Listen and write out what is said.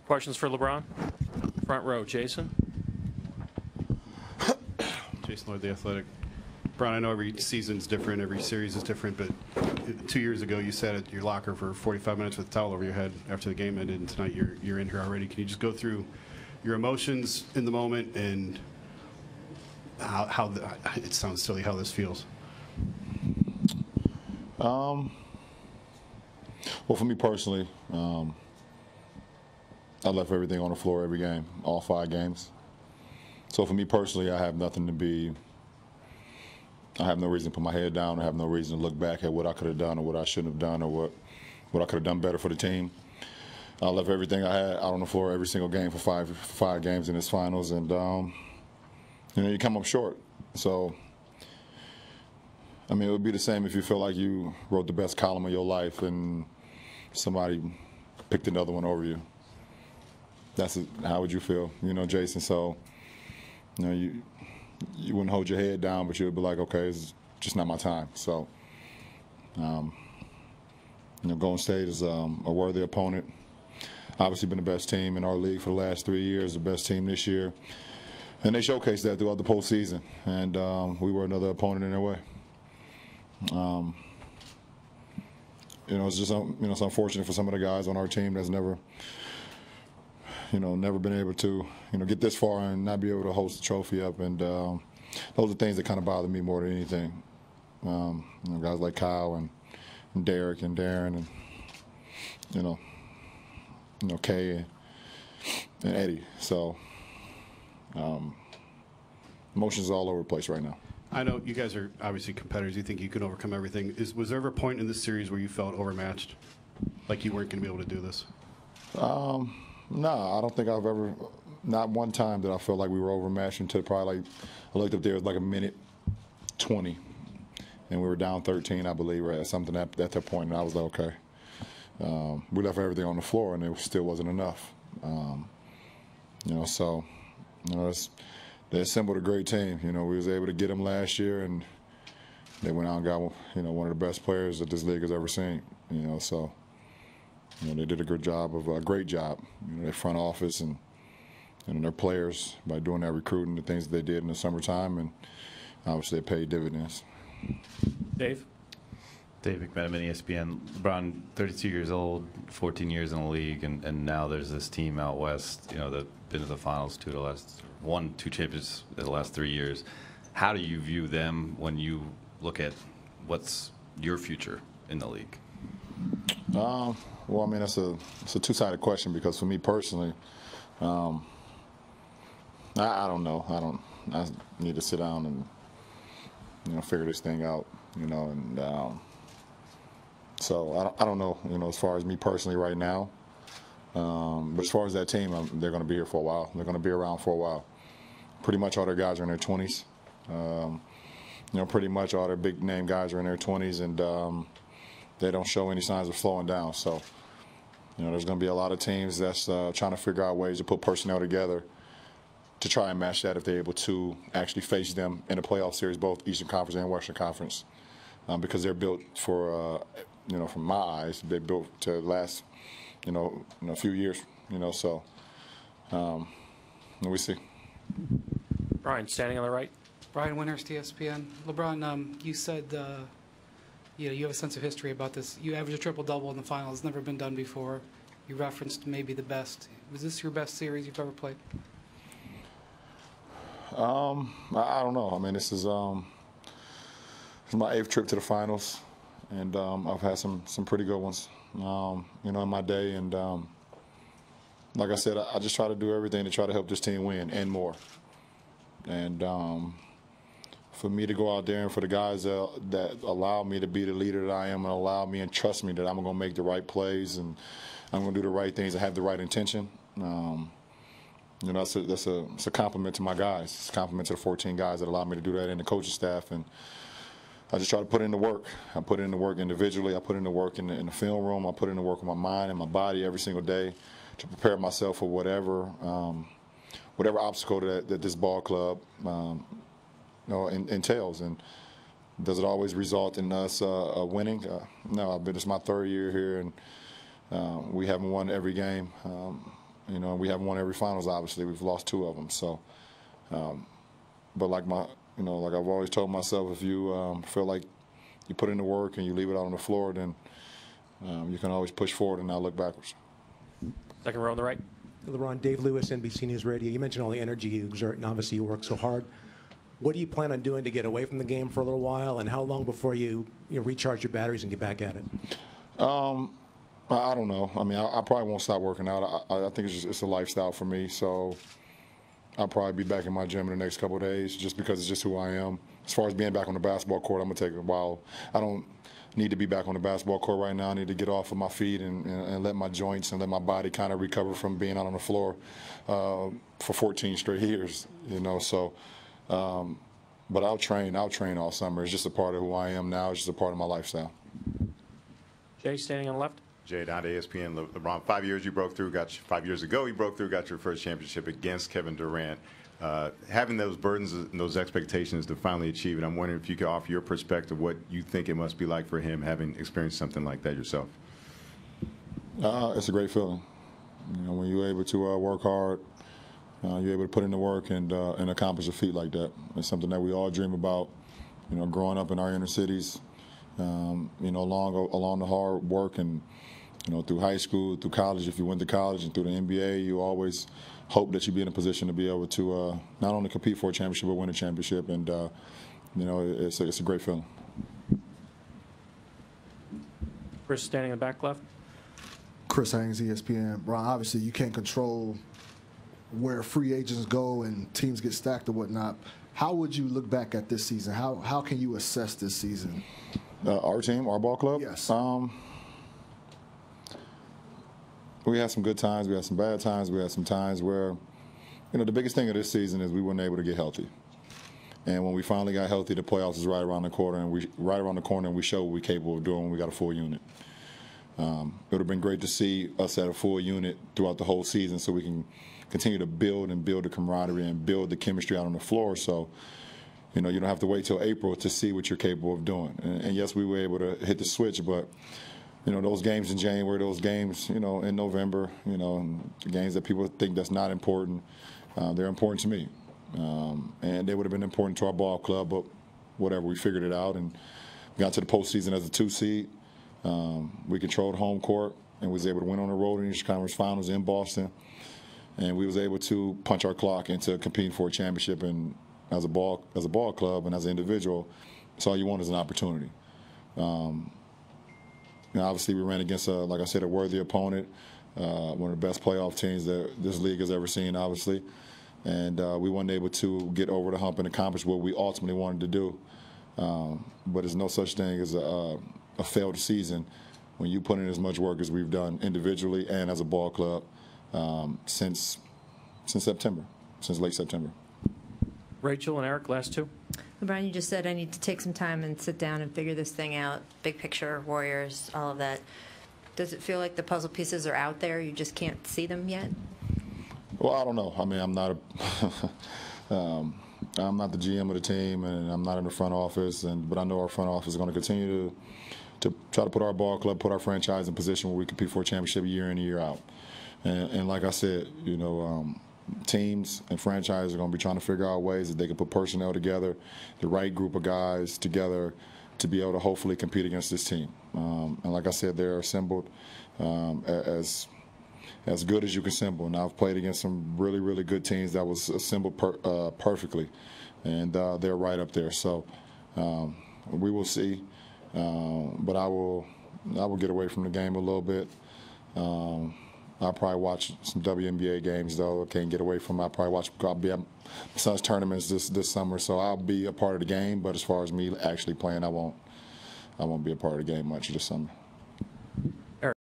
Questions for LeBron? Front row, Jason. Jason Lloyd, The Athletic. Brian, I know every season's different, every series is different, but 2 years ago you sat at your locker for 45 minutes with a towel over your head after the game ended, and tonight you're in here already. Can you just go through your emotions in the moment and it sounds silly how this feels? Well, for me personally, I left everything on the floor every game, all 5 games. So for me personally, I have nothing to be. I have no reason to put my head down. I have no reason to look back at what I could have done or what I shouldn't have done or what I could have done better for the team. I left everything I had out on the floor every single game for five games in this finals, and you come up short. So, I mean, it would be the same if you feel like you wrote the best column of your life and somebody picked another one over you. How would you feel, Jason? So, you wouldn't hold your head down, but you would be like, okay, it's just not my time. So, Golden State is a worthy opponent. Obviously been the best team in our league for the last 3 years, the best team this year. And they showcased that throughout the postseason. And we were another opponent in their way. It's just, it's unfortunate for some of the guys on our team that's never been able to, get this far and not be able to host the trophy up. And those are things that kind of bother me more than anything. Guys like Kyle and Derek and Darren and, Kay and Eddie. So emotions all over the place right now. I know you guys are obviously competitors. You think you can overcome everything. Was there ever a point in this series where you felt overmatched, like you weren't going to be able to do this? No, I don't think I've ever, not one time that I felt like we were overmatched until probably I looked up there, it was like a minute 20, and we were down 13, I believe, right, or something at that point, and I was like, okay. We left everything on the floor, and it still wasn't enough. They assembled a great team. We was able to get them last year, and they went out and got one of the best players that this league has ever seen. They did a great job. Their front office and their players by doing that recruiting, the things that they did in the summertime, and obviously they paid dividends. Dave? Dave McMenamin, ESPN. LeBron, 32 years old, 14 years in the league, and now there's this team out west, that been to the finals won 2 championships in the last 3 years. How do you view them when you look at what's your future in the league? Well, I mean, it's a two-sided question, because for me personally, I don't know. I need to sit down and figure this thing out, so I don't know, as far as me personally right now. But as far as that team, they're going to be here for a while. They're going to be around for a while. Pretty much all their guys are in their 20s. Pretty much all their big-name guys are in their 20s, and they don't show any signs of slowing down. So, there's going to be a lot of teams that's trying to figure out ways to put personnel together to try and match that if they're able to actually face them in a playoff series, both Eastern Conference and Western Conference, because they're built for, from my eyes, they're built to last, a few years, so we see. Brian, standing on the right. Brian Winters, ESPN. LeBron, you said you have a sense of history about this. You averaged a triple-double in the finals. It's never been done before. You referenced maybe the best. Was this your best series you've ever played? I don't know. I mean, this is my 8th trip to the finals, and I've had some pretty good ones, in my day. And like I said, I just try to do everything to try to help this team win and more. And for me to go out there and for the guys that allow me to be the leader that I am and allow me and trust me that I'm going to make the right plays and I'm going to do the right things and have the right intention, that's a compliment to my guys. It's a compliment to the 14 guys that allow me to do that and the coaching staff. And I just try to put in the work. I put in the work individually. I put in the work in the film room. I put in the work with my mind and my body every single day to prepare myself for whatever obstacle that this ball club entails. And does it always result in us winning? No. It's my 3rd year here, and we haven't won every game. You know, we haven't won every finals. Obviously, we've lost 2 of them. So, but like like I've always told myself, if you feel like you put in the work and you leave it out on the floor, then you can always push forward and not look backwards. Second row on the right. LeBron, Dave Lewis, NBC News Radio. You mentioned all the energy you exert, and obviously you work so hard. What do you plan on doing to get away from the game for a little while, and how long before you recharge your batteries and get back at it? I don't know. I mean, I probably won't stop working out. I think it's a lifestyle for me, so I'll probably be back in my gym in the next couple of days just because it's just who I am. As far as being back on the basketball court, I'm going to take a while. I don't need to be back on the basketball court right now. I need to get off of my feet and let my joints and let my body kind of recover from being out on the floor for 14 straight years, you know. So, but I'll train all summer. It's just a part of who I am now. It's just a part of my lifestyle. Jay, standing on the left. Jay, down to ESPN. LeBron, 5 years you broke through. 5 years ago you broke through, got your first championship against Kevin Durant. Having those burdens and those expectations to finally achieve it, I'm wondering if you could offer your perspective, what you think it must be like for him having experienced something like that yourself. It's a great feeling. You know, when you're able to work hard, you're able to put in the work and accomplish a feat like that. It's something that we all dream about. You know, growing up in our inner cities, you know, along the hard work and, you know, through high school, through college, if you went to college, and through the NBA, you always hope that you'd be in a position to be able to not only compete for a championship but win a championship, and you know, it's a great feeling. Chris, standing in the back left. Chris Haynes, ESPN. Ron, obviously you can't control where free agents go and teams get stacked or whatnot. How would you look back at this season? How can you assess this season? Our team, our ball club? Yes. We had some good times. We had some bad times. We had some times where, you know, the biggest thing of this season is we weren't able to get healthy. And when we finally got healthy, the playoffs is right around the corner, and we showed what we're capable of doing when we got a full unit. It would have been great to see us at a full unit throughout the whole season, so we can continue to build the camaraderie and build the chemistry out on the floor. So, you know, you don't have to wait till April to see what you're capable of doing. And yes, we were able to hit the switch, but you know, those games in January, those games, you know, in November, you know, and the games that people think that's not important, they're important to me. And they would have been important to our ball club, but whatever, we figured it out and got to the postseason as a 2 seed. We controlled home court and was able to win on the road in the Eastern Conference Finals in Boston. And we was able to punch our clock into competing for a championship. And as a ball club and as an individual, it's all you want is an opportunity. You know, obviously, we ran against, like I said, a worthy opponent, one of the best playoff teams that this league has ever seen, obviously. And we weren't able to get over the hump and accomplish what we ultimately wanted to do. But there's no such thing as a failed season when you put in as much work as we've done individually and as a ball club since September, since late September. Rachel and Eric, last two. LeBron, you just said I need to take some time and sit down and figure this thing out. Big picture, Warriors, all of that. Does it feel like the puzzle pieces are out there, you just can't see them yet? Well, I don't know. I mean, I'm not the GM of the team, and I'm not in the front office. But I know our front office is going to continue to try to put our ball club, put our franchise in position where we compete for a championship year in and year out. And like I said, you know, teams and franchises are going to be trying to figure out ways that they can put personnel together, the right group of guys together to be able to hopefully compete against this team. And like I said, they're assembled as good as you can assemble. And I've played against some really, really good teams that was assembled perfectly, and they're right up there. So we will see, but I will get away from the game a little bit. I'll probably watch some WNBA games, though. I can't get away from it. I'll be at my son's tournaments this summer, so I'll be a part of the game. But as far as me actually playing, I won't be a part of the game much this summer.